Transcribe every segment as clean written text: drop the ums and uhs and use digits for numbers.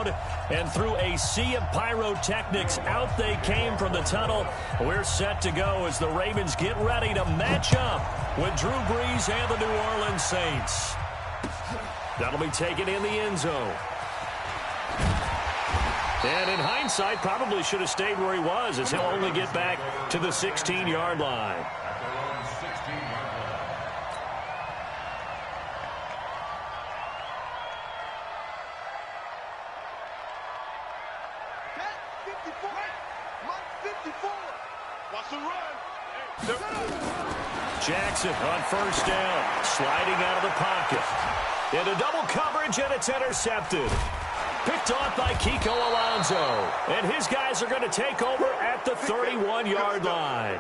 crowd. And through a sea of pyrotechnics, out they came from the tunnel. We're set to go as the Ravens get ready to match up with Drew Brees and the New Orleans Saints. That'll be taken in the end zone. And in hindsight, probably should have stayed where he was, as he'll only get back to the 16-yard line. Jackson on first down, sliding out of the pocket. Into double coverage, and it's intercepted. Picked off by Kiko Alonso. And his guys are going to take over at the 31-yard line.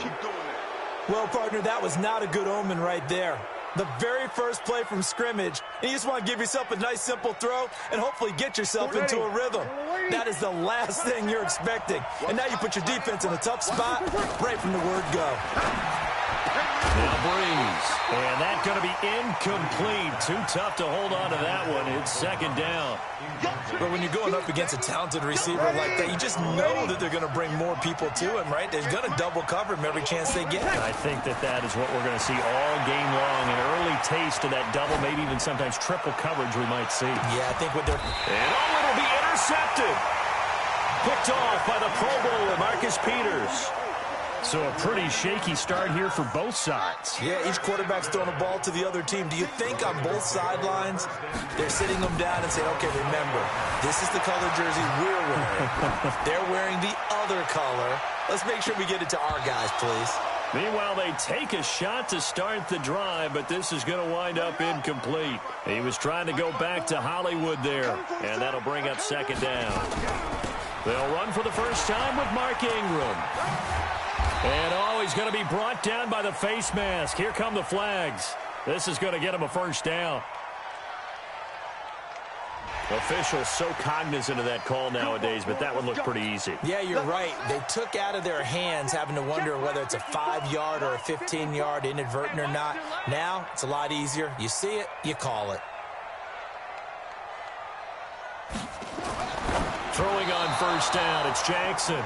Well, partner, that was not a good omen right there. The very first play from scrimmage, and you just want to give yourself a nice, simple throw and hopefully get yourself into a rhythm. That is the last thing you're expecting. And now you put your defense in a tough spot right from the word go. Now Brees, and that's going to be incomplete. Too tough to hold on to that one. It's second down. But when you're going up against a talented receiver like that, you just know that they're going to bring more people to him, right? They're going to double cover him every chance they get. I think that is what we're going to see all game long. An early taste of that double, maybe even sometimes triple coverage we might see. Yeah, I think what they're... And it'll be intercepted. Picked off by the Pro Bowler, Marcus Peters. So a pretty shaky start here for both sides. Yeah, each quarterback's throwing a ball to the other team. Do you think on both sidelines they're sitting them down and saying, okay, remember, this is the color jersey we're wearing. They're wearing the other color. Let's make sure we get it to our guys, please. Meanwhile, they take a shot to start the drive, but this is going to wind up incomplete. He was trying to go back to Hollywood there, and that'll bring up second down. They'll run for the first time with Mark Ingram. And, he's going to be brought down by the face mask. Here come the flags. This is going to get him a first down. Officials so cognizant of that call nowadays, but that one looked pretty easy. Yeah, you're right. They took out of their hands having to wonder whether it's a 5-yard or a 15-yard inadvertent or not. Now, it's a lot easier. You see it, you call it. Throwing on first down, it's Jackson.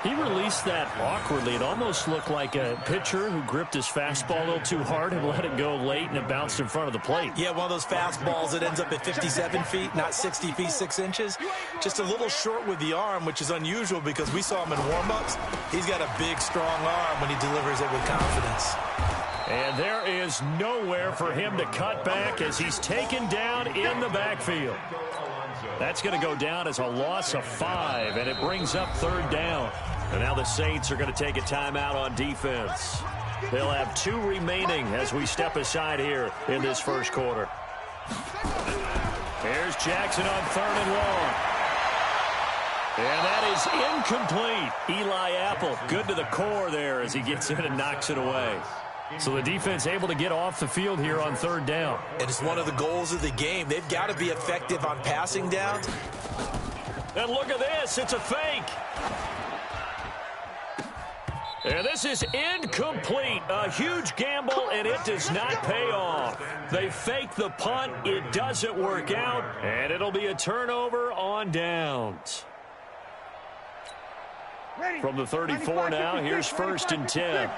He released that awkwardly. It almost looked like a pitcher who gripped his fastball a little too hard and let it go late, and it bounced in front of the plate. Yeah, one of those fastballs that ends up at 57 feet, not 60 feet, 6 inches. Just a little short with the arm, which is unusual because we saw him in warm-ups. He's got a big, strong arm when he delivers it with confidence. And there is nowhere for him to cut back as he's taken down in the backfield. That's going to go down as a loss of 5, and it brings up third down. And now the Saints are going to take a timeout on defense. They'll have 2 remaining as we step aside here in this first quarter. Here's Jackson on third and long. And that is incomplete. Eli Apple, good to the core there as he gets in and knocks it away. So the defense able to get off the field here on third down. And it's one of the goals of the game. They've got to be effective on passing downs. And look at this. It's a fake. And this is incomplete. A huge gamble, and it does not pay off. They fake the punt. It doesn't work out, and it'll be a turnover on downs. From the 34 now, here's first and 10.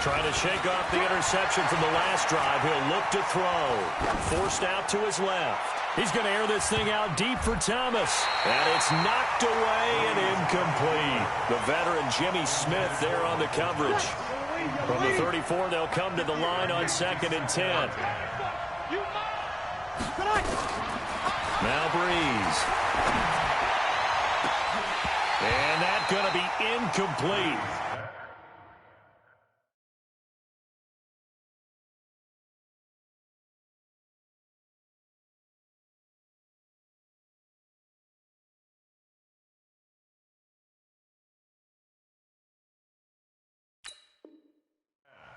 Trying to shake off the interception from the last drive. He'll look to throw. Forced out to his left. He's going to air this thing out deep for Thomas. And it's knocked away and incomplete. The veteran Jimmy Smith there on the coverage. From the 34, they'll come to the line on second and 10. Now Brees. And that's going to be incomplete.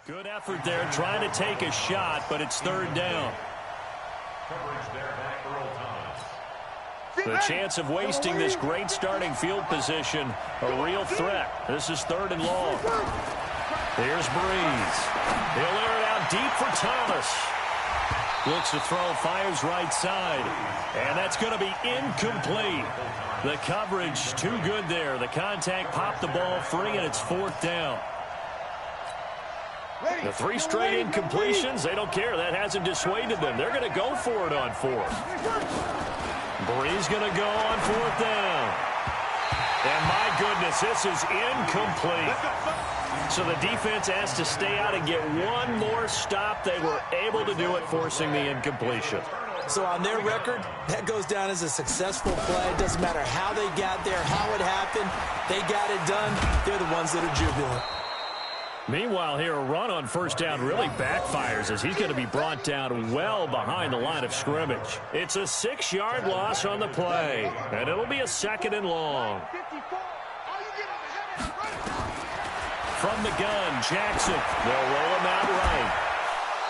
Good effort there, trying to take a shot, but it's third down. The chance of wasting this great starting field position, a real threat. This is third and long. Here's Brees. He'll air it out deep for Thomas. Looks to throw, fires right side. And that's going to be incomplete. The coverage too good there. The contact popped the ball free, and it's 4th down. The 3 straight incompletions, they don't care. That hasn't dissuaded them. They're going to go for it on 4th. Bree's going to go on 4th down. And my goodness, this is incomplete. So the defense has to stay out and get one more stop. They were able to do it, forcing the incompletion. So on their record, that goes down as a successful play. It doesn't matter how they got there, how it happened. They got it done. They're the ones that are jubilant. Meanwhile, here, a run on 1st down really backfires as he's going to be brought down well behind the line of scrimmage. It's a 6-yard loss on the play, and it'll be a 2nd and long. From the gun, Jackson. They'll roll him out right.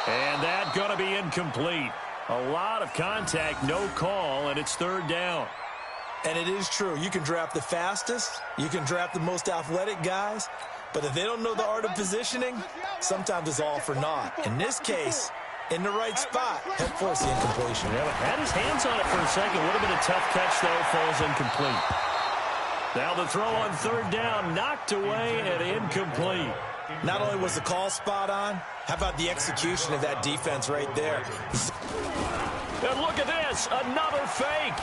And that's going to be incomplete. A lot of contact, no call, and it's 3rd down. And it is true. You can draft the fastest. You can draft the most athletic guys. But if they don't know the art of positioning, sometimes it's all for naught. In this case, in the right spot, help force the incompletion. Yeah, had his hands on it for a second. Would have been a tough catch, though. Falls incomplete. Now the throw on 3rd down, knocked away and incomplete. Not only was the call spot on, how about the execution of that defense right there? And look at this, another fake.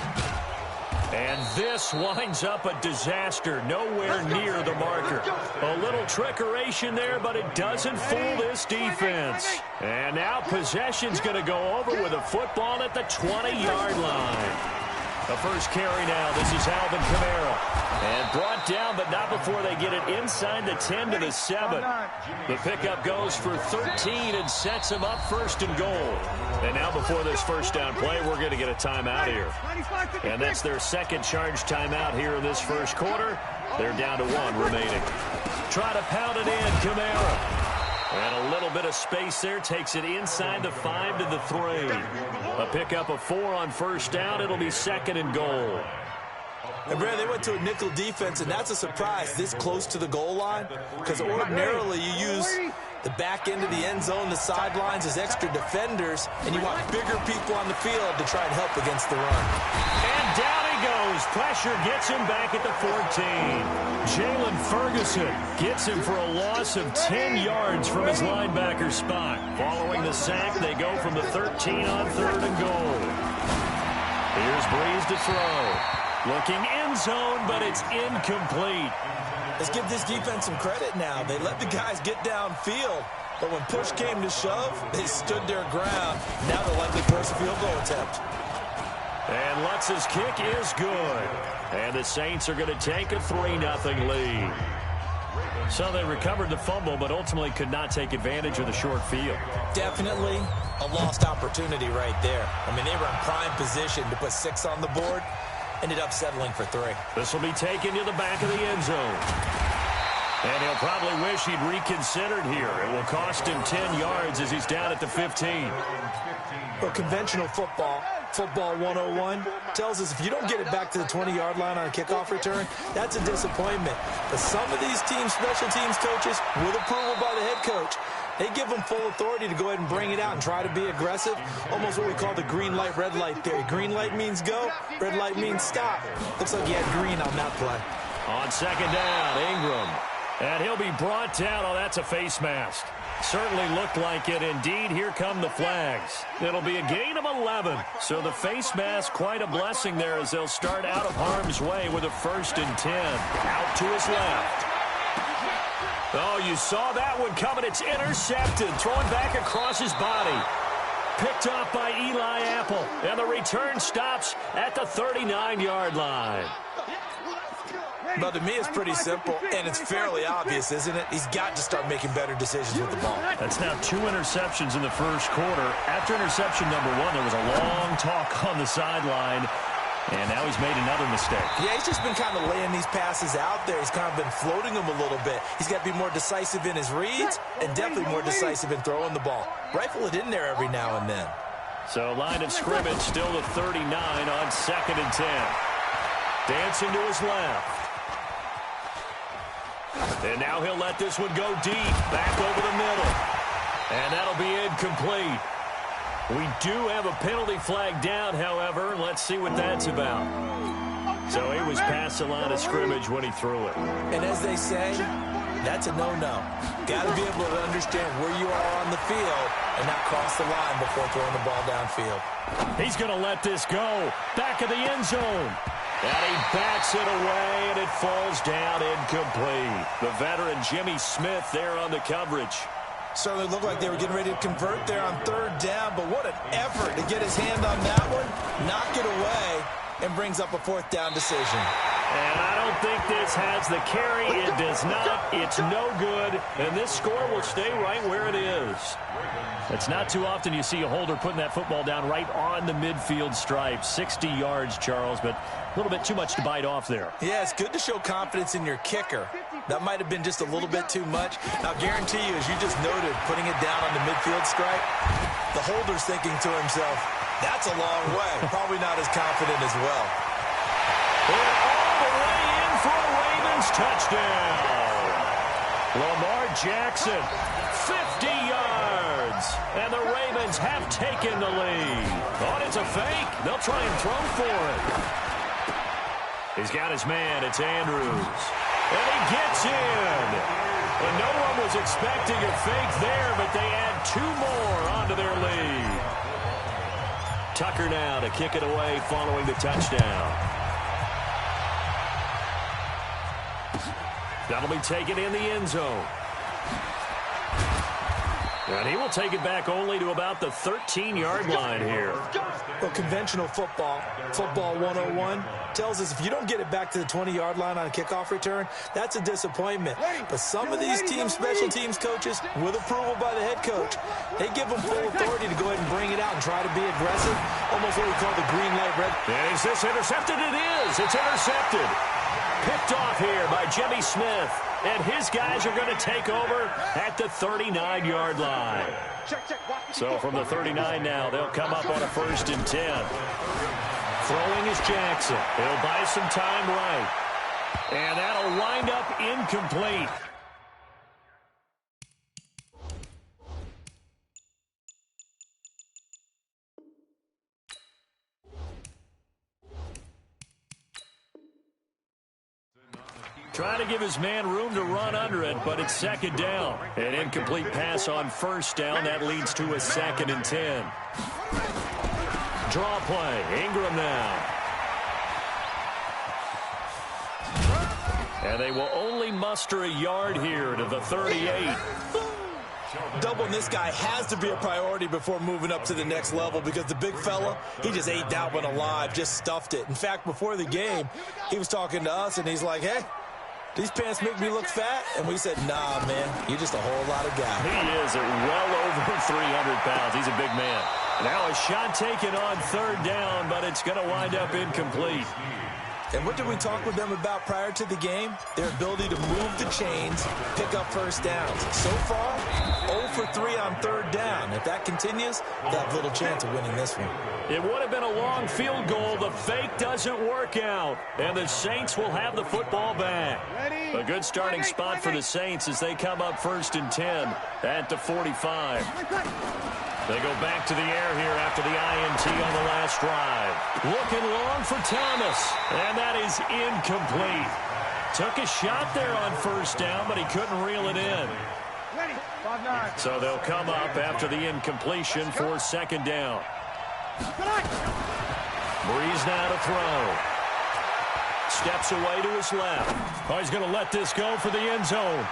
And this winds up a disaster, nowhere near the marker. A little trickeration there, but it doesn't fool this defense. And now possession's going to go over with a football at the 20-yard line. The first carry now, this is Alvin Kamara. And brought down, but not before they get it inside the 10 to the 7. The pickup goes for 13 and sets him up 1st and goal. And now before this 1st down play, we're going to get a timeout here. And that's their 2nd charge timeout here in this 1st quarter. They're down to 1 remaining. Try to pound it in, Kamara. And a little bit of space there, takes it inside the 5 to the 3. A pickup of 4 on 1st down. It'll be 2nd and goal. And Brad, they went to a nickel defense, and that's a surprise this close to the goal line, because ordinarily you use the back end of the end zone, the sidelines as extra defenders, and you want bigger people on the field to try and help against the run. And down he goes. Pressure gets him back at the 14. Jalen Ferguson gets him for a loss of 10 yards from his linebacker spot. Following the sack, they go from the 13 on 3rd and goal. Here's Breeze to throw. Looking end zone, but it's incomplete. Let's give this defense some credit now. They let the guys get downfield, but when push came to shove, they stood their ground. Now they'll likely force a field goal attempt. And Lutz's kick is good. And the Saints are going to take a 3-0 lead. So they recovered the fumble, but ultimately could not take advantage of the short field. Definitely a lost opportunity right there. I mean, they were in prime position to put 6 on the board. Ended up settling for 3. This will be taken to the back of the end zone. And he'll probably wish he'd reconsidered here. It will cost him 10 yards as he's down at the 15. Well, conventional football 101, tells us if you don't get it back to the 20-yard line on a kickoff return, that's a disappointment. But some of these teams, special teams coaches, with approval by the head coach, they give them full authority to go ahead and bring it out and try to be aggressive. Almost what we call the green light, red light theory. Green light means go, red light means stop. Looks like he had green on that play. On 2nd down, Ingram. And he'll be brought down. Oh, that's a face mask. Certainly looked like it. Indeed, here come the flags. It'll be a gain of 11. So the face mask, quite a blessing there as they'll start out of harm's way with a 1st and 10. Out to his left. Oh, you saw that one coming. It's intercepted. Thrown back across his body. Picked off by Eli Apple. And the return stops at the 39-yard line. But to me, it's pretty simple, and it's fairly obvious, isn't it? He's got to start making better decisions with the ball. That's now 2 interceptions in the 1st quarter. After interception number 1, there was a long talk on the sideline, and now he's made another mistake. Yeah, he's just been kind of laying these passes out there. He's kind of been floating them a little bit. He's got to be more decisive in his reads and definitely more decisive in throwing the ball. Rifle it in there every now and then. So line of scrimmage still the 39 on 2nd and 10. Dancing to his left. And now he'll let this one go deep, back over the middle. And that'll be incomplete. We do have a penalty flag down, however. Let's see what that's about. So he was past the line of scrimmage when he threw it. And as they say, that's a no-no. Got to be able to understand where you are on the field and not cross the line before throwing the ball downfield. He's going to let this go. Back of the end zone. And he backs it away, and it falls down incomplete. The veteran Jimmy Smith there on the coverage. Certainly looked like they were getting ready to convert there on third down, but what an effort to get his hand on that one, knock it away, and brings up a fourth down decision. And I don't think this has the carry. It does not. It's no good. And this score will stay right where it is. It's not too often you see a holder putting that football down right on the midfield stripe. 60 yards, Charles, but a little bit too much to bite off there. Yeah, it's good to show confidence in your kicker. That might have been just a little bit too much. I'll guarantee you, as you just noted, putting it down on the midfield stripe, the holder's thinking to himself, that's a long way. Probably not as confident as well. And all the way in for a Ravens touchdown. Lamar Jackson, 50 yards. And the Ravens have taken the lead. Oh, it's a fake. They'll try and throw for it. He's got his man. It's Andrews. And he gets in. And no one was expecting a fake there, but they add 2 more onto their lead. Tucker now to kick it away following the touchdown. That'll be taken in the end zone. And he will take it back only to about the 13-yard line here. Well, conventional football 101, tells us if you don't get it back to the 20-yard line on a kickoff return, that's a disappointment. But some of these special teams coaches, with approval by the head coach, they give them full authority to go ahead and bring it out and try to be aggressive, almost what we call the green light red. And is this intercepted? It is. It's intercepted. Picked off here by Jimmy Smith. And his guys are going to take over at the 39-yard line. So from the 39 now, they'll come up on a 1st and 10. Throwing is Jackson. He'll buy some time right. And that'll wind up incomplete. Trying to give his man room to run under it, but it's 2nd down. An incomplete pass on 1st down. That leads to a 2nd and 10. Draw play. Ingram now. And they will only muster a yard here to the 38. Doubling this guy has to be a priority before moving up to the next level because the big fella, he just ate that one alive, just stuffed it. In fact, before the game, he was talking to us, and he's like, hey, these pants make me look fat? And we said, nah, man, you're just a whole lot of guy. He is at well over 300 pounds. He's a big man. Now a shot taken on 3rd down, but it's going to wind up incomplete. And what did we talk with them about prior to the game? Their ability to move the chains, pick up 1st downs. So far, 0 for 3 on 3rd down. If that continues, they have little chance of winning this one. It would have been a long field goal. The fake doesn't work out. And the Saints will have the football back. A good starting spot for the Saints as they come up 1st and 10 at the 45. They go back to the air here after the INT on the last drive. Looking long for Thomas. And that is incomplete. Took a shot there on 1st down, but he couldn't reel it in. So they'll come up after the incompletion for 2nd down. Breeze now to throw. Steps away to his left. Oh, he's going to let this go for the end zone.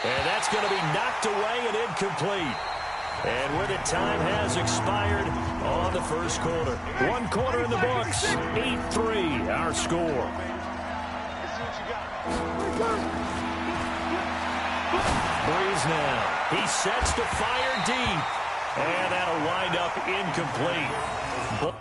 And that's going to be knocked away and incomplete. And with it, time has expired on the 1st quarter. 1 quarter in the books. 8-3, our score. Breeze now. He sets to fire deep. And that'll wind up incomplete.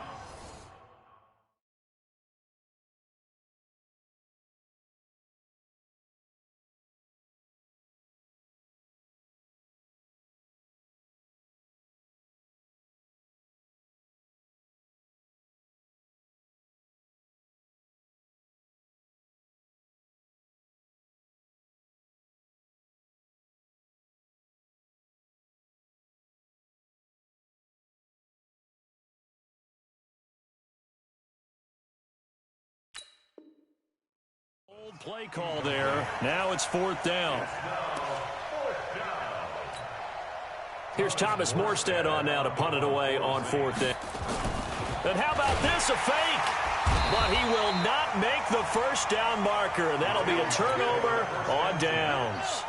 Good play call there. Now it's 4th down. Here's Thomas Morstead on now to punt it away on 4th down. And how about this, a fake? But he will not make the first down marker. And that'll be a turnover on downs.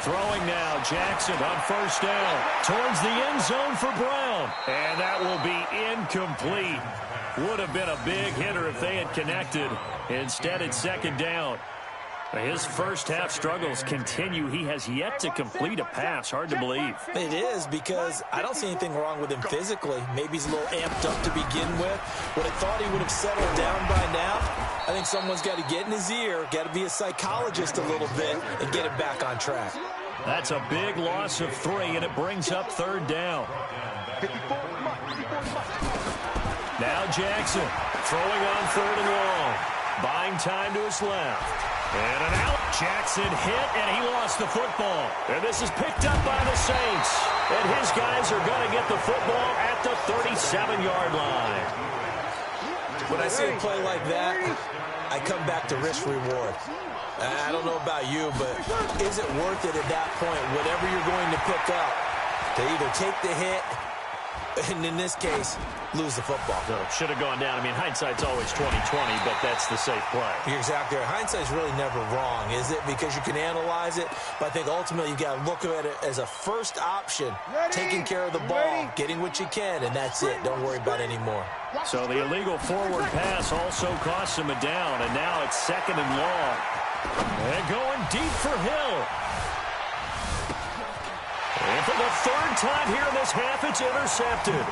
Throwing now, Jackson on 1st down. Towards the end zone for Brown. And that will be incomplete. Would have been a big hitter if they had connected. Instead, it's 2nd down. His first half struggles continue. He has yet to complete a pass. Hard to believe. It is, because I don't see anything wrong with him physically. Maybe he's a little amped up to begin with. Would have thought he would have settled down by now. I think someone's got to get in his ear, got to be a psychologist a little bit, and get him back on track. That's a big loss of 3, and it brings up 3rd down. Now Jackson throwing on 3rd and long. Buying time to his left. And an out. Jackson hit, and he lost the football. And this is picked up by the Saints. And his guys are going to get the football at the 37-yard line. When I see a play like that, I come back to risk-reward. I don't know about you, but is it worth it at that point, whatever you're going to pick up, to either take the hit, and in this case, lose the football? So should have gone down. I mean, hindsight's always 20/20, but that's the safe play. You're exactly right. Hindsight's really never wrong, is it? Because you can analyze it, but I think ultimately you got to look at it as a first option, taking care of the ball, getting what you can, and that's it. Don't worry about any more. So the illegal forward pass also costs him a down, and now it's 2nd and long. And going deep for Hill. And for the 3rd time here in this half, it's intercepted.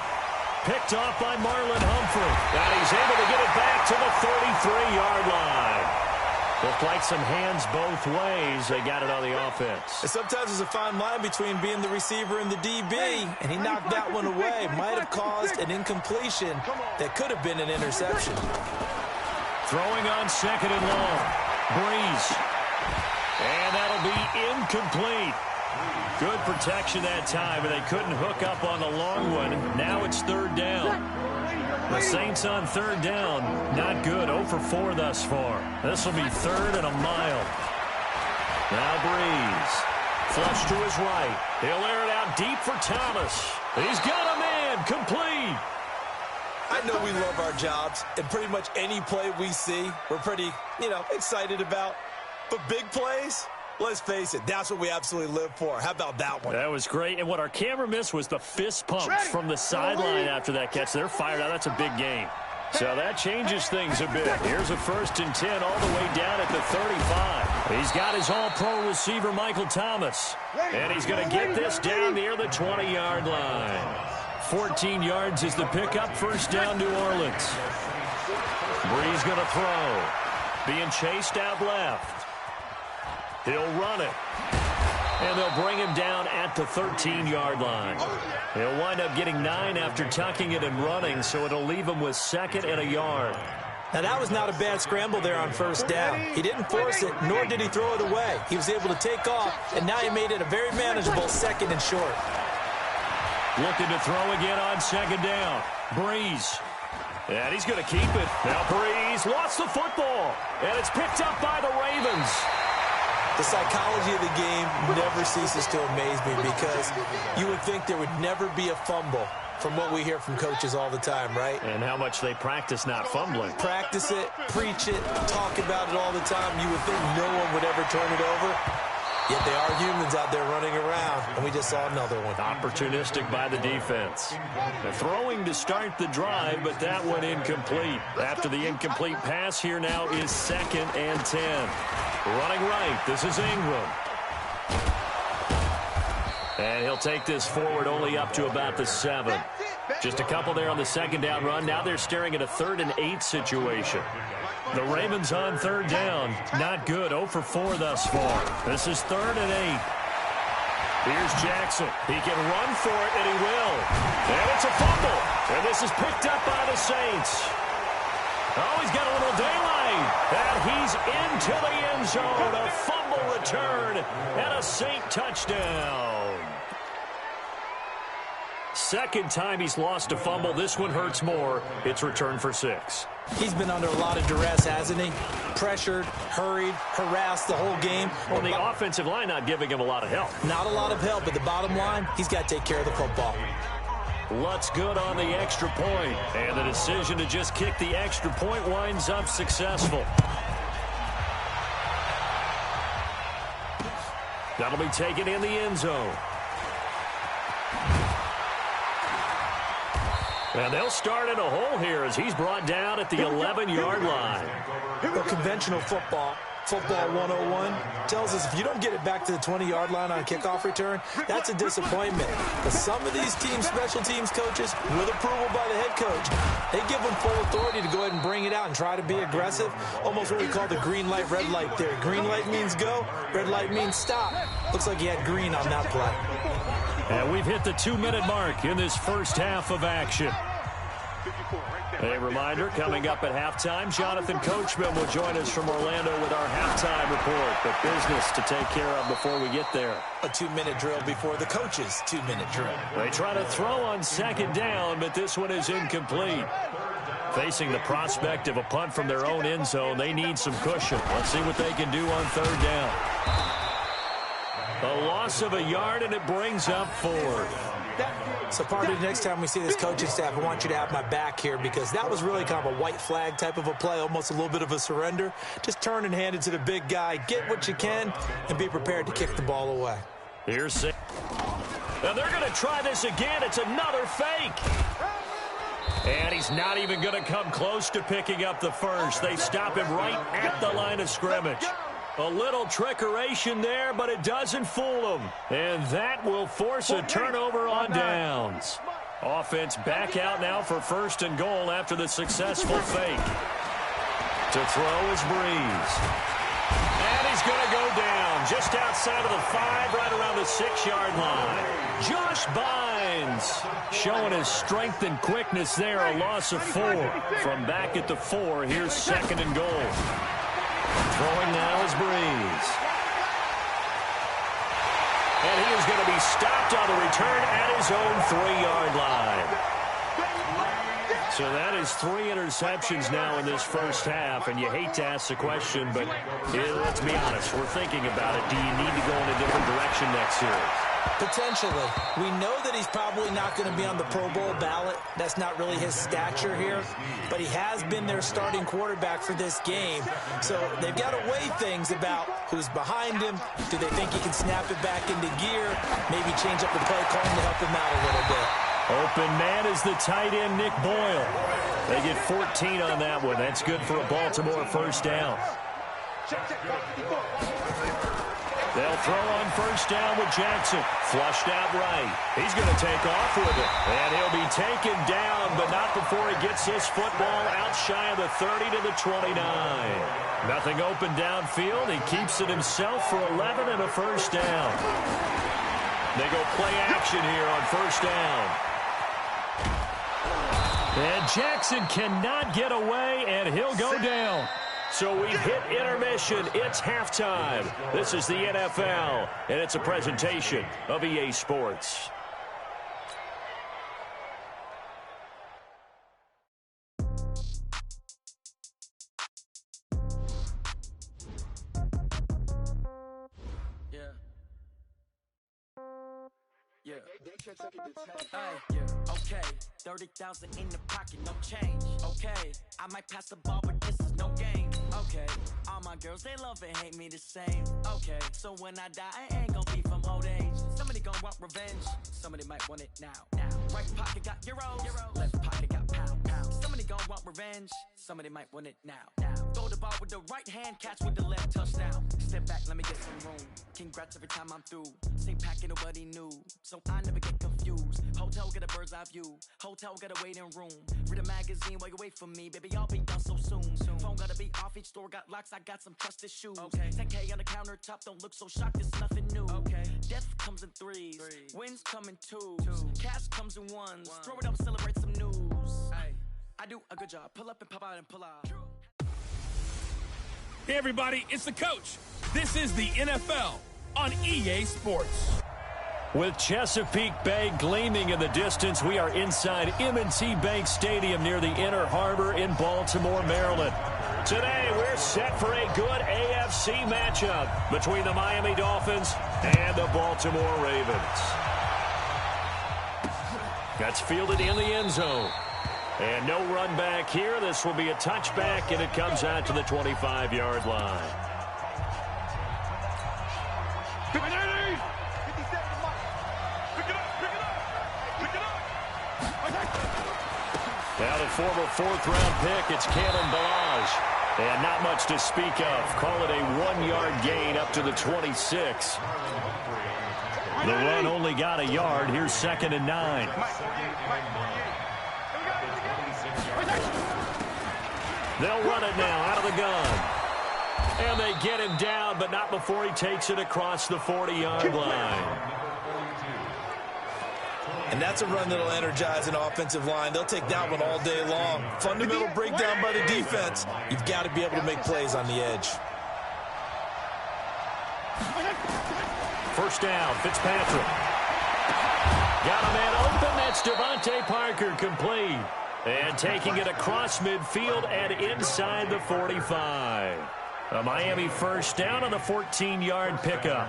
Picked off by Marlon Humphrey. And he's able to get it back to the 33-yard line. Looked like some hands both ways. They got it on the offense. And sometimes there's a fine line between being the receiver and the DB, and he knocked that one away. Might have caused an incompletion that could have been an interception. Throwing on 2nd and long. Breeze. And that'll be incomplete. Good protection that time, and they couldn't hook up on the long one. Now it's 3rd down. The Saints on 3rd down. Not good. 0 for 4 thus far. This will be 3rd and a mile. Now Breeze. Flush to his right. He'll air it out deep for Thomas. He's got a man. Complete. I know we love our jobs, and pretty much any play we see, we're pretty, excited about. But big plays, let's face it, that's what we absolutely live for. How about that one? That was great. And what our camera missed was the fist pumps from the sideline after that catch. They're fired out. That's a big game. So that changes things a bit. Here's a 1st and 10 all the way down at the 35. He's got his all-pro receiver, Michael Thomas. And he's going to get this down near the 20-yard line. 14 yards is the pickup. 1st down, New Orleans. Breeze going to throw. Being chased out left. He'll run it. And they'll bring him down at the 13-yard line. He'll wind up getting 9 after tucking it and running, so it'll leave him with 2nd and a yard. Now, that was not a bad scramble there on 1st down. He didn't force it, nor did he throw it away. He was able to take off, and now he made it a very manageable 2nd and short. Looking to throw again on 2nd down. Breeze. And he's going to keep it. Now Breeze lost the football. And it's picked up by the Ravens. The psychology of the game never ceases to amaze me, because you would think there would never be a fumble from what we hear from coaches all the time, right? And how much they practice not fumbling. Practice it, preach it, talk about it all the time. You would think no one would ever turn it over. Yet they are humans out there running around, and we just saw another one. Opportunistic by the defense. They're throwing to start the drive, but that one incomplete. After the incomplete pass, here now is 2nd and 10. Running right, this is Ingram. And he'll take this forward only up to about the 7. Just a couple there on the 2nd down run. Now they're staring at a 3rd and 8 situation. The Ravens on 3rd down. Not good. 0 for 4 thus far. This is 3rd and 8. Here's Jackson. He can run for it, and he will. And it's a fumble. And this is picked up by the Saints. Oh, he's got a little daylight. And he's into the end zone. A fumble return and a Saint touchdown. second time he's lost a fumble. This one hurts more. It's returned for 6. He's been under a lot of duress, hasn't he? Pressured, hurried, harassed the whole game. Well, the offensive line not giving him a lot of help. Not a lot of help, but the bottom line, he's got to take care of the football. Lutz good on the extra point, and the decision to just kick the extra point winds up successful. That'll be taken in the end zone. And they'll start in a hole here as he's brought down at the 11-yard line. Well, conventional football 101, tells us if you don't get it back to the 20-yard line on kickoff return, that's a disappointment. But some of these teams, special teams coaches, with approval by the head coach, they give them full authority to go ahead and bring it out and try to be aggressive. Almost what we call the green light, red light theory. Green light means go, red light means stop. Looks like he had green on that play. And we've hit the 2-minute mark in this first half of action. A reminder, coming up at halftime, Jonathan Coachman will join us from Orlando with our halftime report. But business to take care of before we get there. A 2-minute drill before the coach's 2-minute drill. They try to throw on second down, but this one is incomplete. Facing the prospect of a punt from their own end zone, they need some cushion. Let's see what they can do on third down. A loss of a yard, and it brings up 4th. So, partner, next time we see this coaching staff, I want you to have my back here because that was really kind of a white flag type of a play, almost a little bit of a surrender. Just turn and hand it to the big guy, get what you can, and be prepared to kick the ball away. Here's 6. And they're going to try this again. It's another fake. And he's not even going to come close to picking up the first. They stop him right at the line of scrimmage. A little trickeration there, but it doesn't fool him. And that will force a turnover on downs. Offense back out now for 1st and goal after the successful fake. To throw is Breeze. And he's going to go down just outside of the 5, right around the 6-yard line. Josh Bynes showing his strength and quickness there, a loss of 4. From back at the 4, here's 2nd and goal. Throwing now is Breeze. And he is going to be stopped on the return at his own 3-yard line. So that is 3 interceptions now in this first half, and you hate to ask the question, but let's be honest, we're thinking about it. Do you need to go in a different direction next series? Potentially. We know that he's probably not going to be on the Pro Bowl ballot. That's not really his stature here. But he has been their starting quarterback for this game. So they've got to weigh things about who's behind him. Do they think he can snap it back into gear? Maybe change up the play calling to help him out a little bit. Open man is the tight end, Nick Boyle. They get 14 on that one. That's good for a Baltimore first down. They'll throw on first down with Jackson. Flushed out right. He's going to take off with it. And he'll be taken down, but not before he gets this football out shy of the 30 to the 29. Nothing open downfield. He keeps it himself for 11 and a first down. They go play action here on first down. And Jackson cannot get away, and he'll go down. So we've hit intermission. It's halftime. This is the NFL, and it's a presentation of EA Sports. Okay, 30,000 in the pocket, no change. Okay, I might pass the ball, but this is no game. Okay, all my girls, they love and hate me the same. Okay, so when I die, I ain't gonna be from old age. Somebody gonna want revenge, somebody might want it now. Right pocket got euros, left pocket got pounds. Somebody gonna want revenge, somebody might want it now. Throw the ball with the right hand, catch with the left, touchdown. Step back, let me get some room. Congrats every time I'm through. Same packet, nobody knew, so I never get confused. Hotel get a bird's eye view. Hotel got a waiting room. Read a magazine while you wait for me. Baby, I'll be done so soon. Phone gotta be off. Each store got locks. I got some trusted shoes. Okay. 10K on the countertop. Don't look so shocked. It's nothing new. Okay. Death comes in threes. Wins come in twos. Cash comes in ones. Throw it up, celebrate some news. Ay. I do a good job. Pull up and pop out and pull out. Hey everybody, it's the coach. This is the NFL on EA Sports. With Chesapeake Bay gleaming in the distance, we are inside M&T Bank Stadium near the Inner Harbor in Baltimore, Maryland. Today, we're set for a good AFC matchup between the Miami Dolphins and the Baltimore Ravens. That's fielded in the end zone. And no run back here. This will be a touchback, and it comes out to the 25-yard line. Now the former fourth-round pick, it's Kalen Ballage. And not much to speak of. Call it a 1-yard gain up to the 26. The run only got a yard. Here's 2nd and 9. They'll run it now out of the gun. And they get him down, but not before he takes it across the 40-yard line. And that's a run that'll energize an offensive line. They'll take that one all day long. Fundamental breakdown by the defense. You've got to be able to make plays on the edge. First down, Fitzpatrick. Got a man open. That's Devontae Parker, complete. And taking it across midfield and inside the 45. A Miami first down on the 14-yard pickup.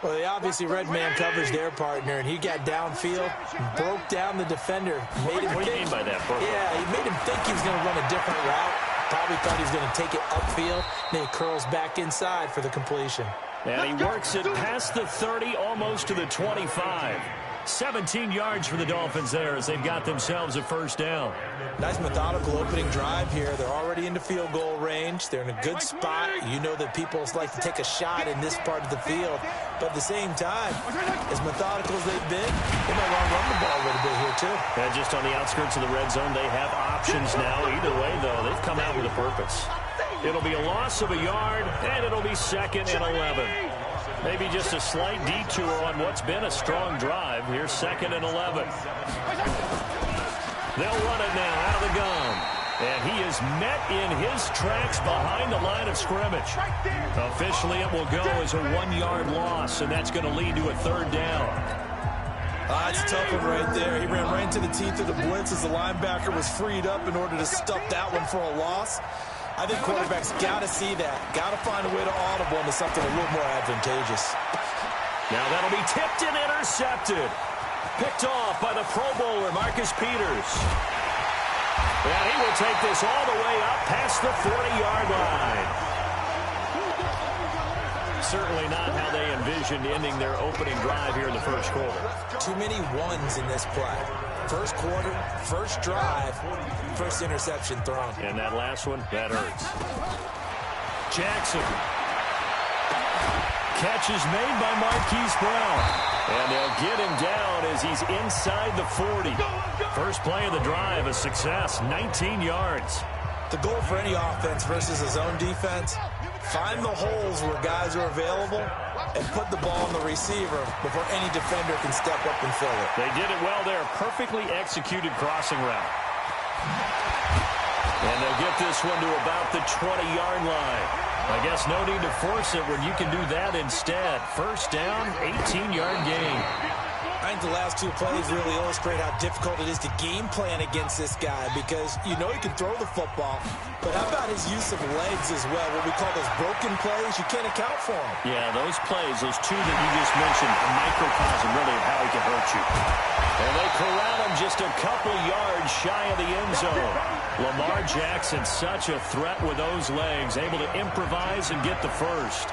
Well, they obviously red man coverage their partner, and he got downfield, broke down the defender. What do you mean by that, Burke? Yeah, he made him think he was going to run a different route. Probably thought he was going to take it upfield. Then he curls back inside for the completion. And he works it past the 30, almost to the 25. 17 yards for the Dolphins there as they've got themselves a first down. Nice methodical opening drive here. They're already into field goal range. They're in a good spot. You know that people like to take a shot in this part of the field. But at the same time, as methodical as they've been, they might want to run the ball a little bit here too. And just on the outskirts of the red zone, they have options now. Either way, though, they've come out with a purpose. It'll be a loss of a yard, and it'll be 2nd and 11. Maybe just a slight detour on what's been a strong drive. Here's 2nd and 11. They'll run it now out of the gun. And he is met in his tracks behind the line of scrimmage. Officially, it will go as a 1-yard loss, and that's going to lead to a 3rd down. That's a tough one right there. He ran right into the teeth of the blitz as the linebacker was freed up in order to stuff that one for a loss. I think quarterbacks got to see that. Got to find a way to audible into something a little more advantageous. Now that'll be tipped and intercepted. Picked off by the Pro Bowler, Marcus Peters. And he will take this all the way up past the 40-yard line. Certainly not how they envisioned ending their opening drive here in the first quarter. Too many ones in this play. First quarter, first drive, first interception thrown. And that last one, that hurts. Jackson. Catch is made by Marquise Brown. And they'll get him down as he's inside the 40. First play of the drive, a success, 19 yards. The goal for any offense versus a zone defense, find the holes where guys are available and put the ball on the receiver before any defender can step up and fill it. They did it well there. Perfectly executed crossing route. And they'll get this one to about the 20-yard line. I guess no need to force it when you can do that instead. First down, 18-yard gain. I think the last two plays really illustrate how difficult it is to game plan against this guy because you know he can throw the football, but how about his use of legs as well? What we call those broken plays, you can't account for them. Yeah, those plays, those two that you just mentioned, a microcosm really of how he can hurt you. And they corral him just a couple yards shy of the end zone. Lamar Jackson, such a threat with those legs, able to improvise and get the first.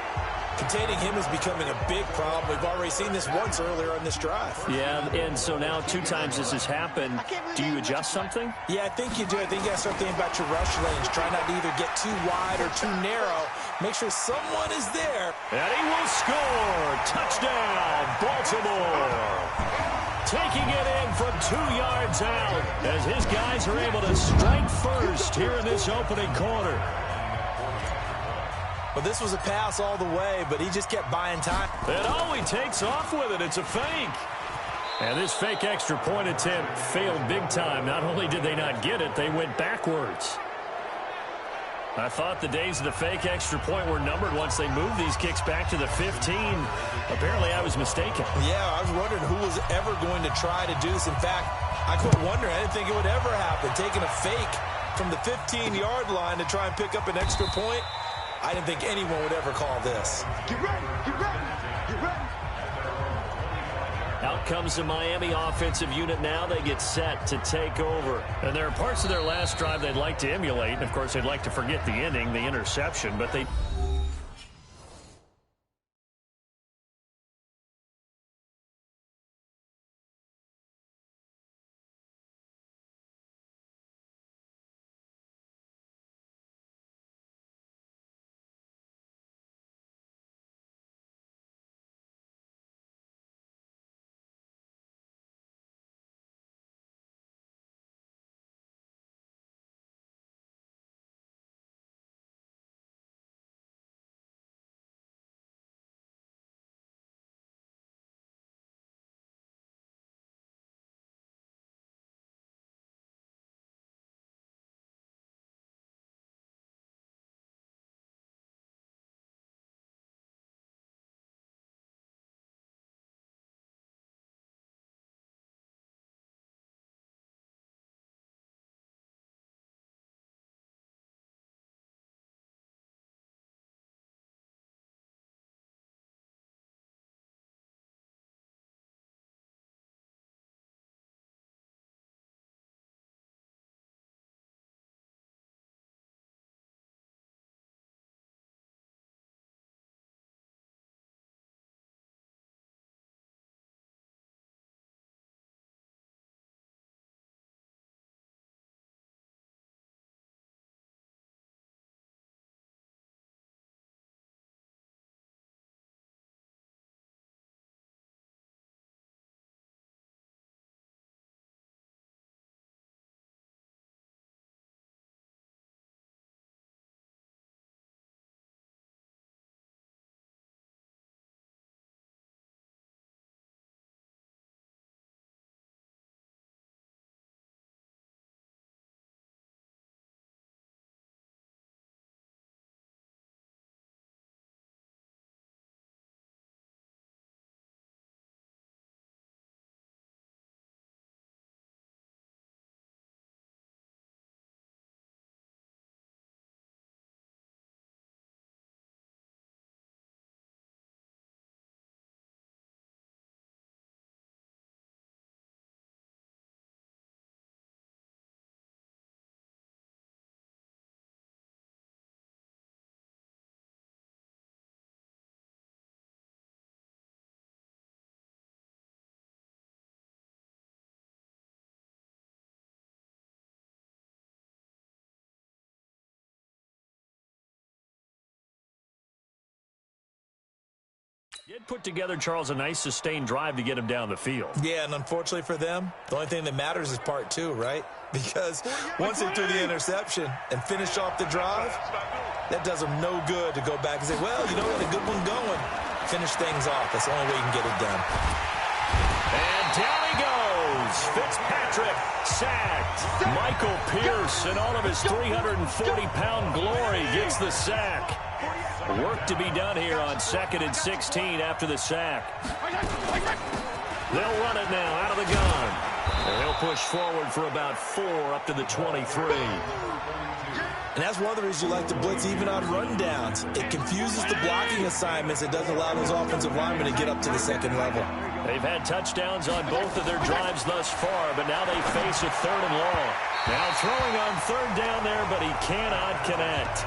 Containing him is becoming a big problem. We've already seen this once earlier on this drive. Yeah, and so now 2 times this has happened. Do you adjust something? Yeah, I think you do. I think you got to start thinking about your rush lanes. Try not to either get too wide or too narrow. Make sure someone is there. And he will score. Touchdown, Baltimore. Taking it in from 2 yards out as his guys are able to strike first here in this opening quarter. Well, this was a pass all the way, but he just kept buying time. And he takes off with it. It's a fake. And this fake extra point attempt failed big time. Not only did they not get it, they went backwards. I thought the days of the fake extra point were numbered once they moved these kicks back to the 15. Apparently, I was mistaken. Yeah, I was wondering who was ever going to try to do this. In fact, I quit wondering. I didn't think it would ever happen. Taking a fake from the 15-yard line to try and pick up an extra point, I didn't think anyone would ever call this. Get ready, get ready, get ready. Out comes the Miami offensive unit now. They get set to take over. And there are parts of their last drive they'd like to emulate. And, of course, they'd like to forget the ending, the interception. But they... Did put together, Charles, a nice sustained drive to get him down the field. Yeah, and unfortunately for them, the only thing that matters is part two, right? Because once they threw the interception and finished off the drive, that does them no good to go back and say, well, you know, we had a good one going. Finish things off. That's the only way you can get it done. And down he goes. Fitzpatrick sacked. Michael Pierce in all of his 340-pound glory gets the sack. Work to be done here on 2nd and 16 after the sack. They'll run it now out of the gun. And they'll push forward for about 4 up to the 23. And that's one of the reasons you like to blitz even on rundowns. It confuses the blocking assignments. It doesn't allow those offensive linemen to get up to the second level. They've had touchdowns on both of their drives thus far, but now they face a 3rd and long. Now throwing on 3rd down there, but he cannot connect.